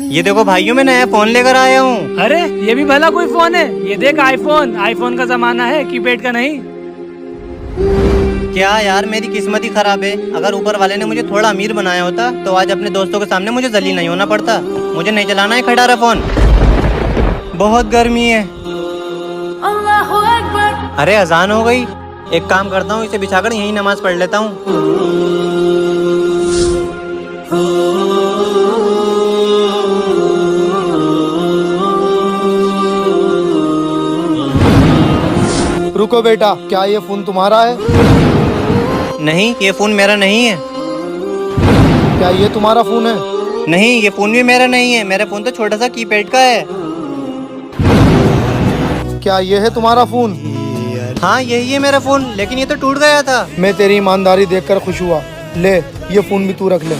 ये देखो भाइयों, मैं नया फोन लेकर आया हूँ। अरे ये भी भला कोई फोन है? ये देख आईफोन, आईफोन का जमाना है, कीपैड का नहीं। क्या यार, मेरी किस्मत ही खराब है। अगर ऊपर वाले ने मुझे थोड़ा अमीर बनाया होता तो आज अपने दोस्तों के सामने मुझे जलील नहीं होना पड़ता। मुझे नहीं चलाना है खटारा फोन, बहुत गर्मी है। अरे अजान हो गई, एक काम करता हूँ, इसे बिछाकर यहीं नमाज पढ़ लेता हूँ। रुको बेटा, क्या ये फोन तुम्हारा है? नहीं, ये फोन मेरा नहीं है। क्या ये तुम्हारा फोन है? नहीं, ये फोन भी मेरा नहीं है। मेरा फोन तो छोटा सा कीपैड का है। क्या ये है तुम्हारा फोन? हाँ, यही है मेरा फोन, लेकिन ये तो टूट गया था। मैं तेरी ईमानदारी देखकर खुश हुआ। ले, ये फोन भी तू रख ले।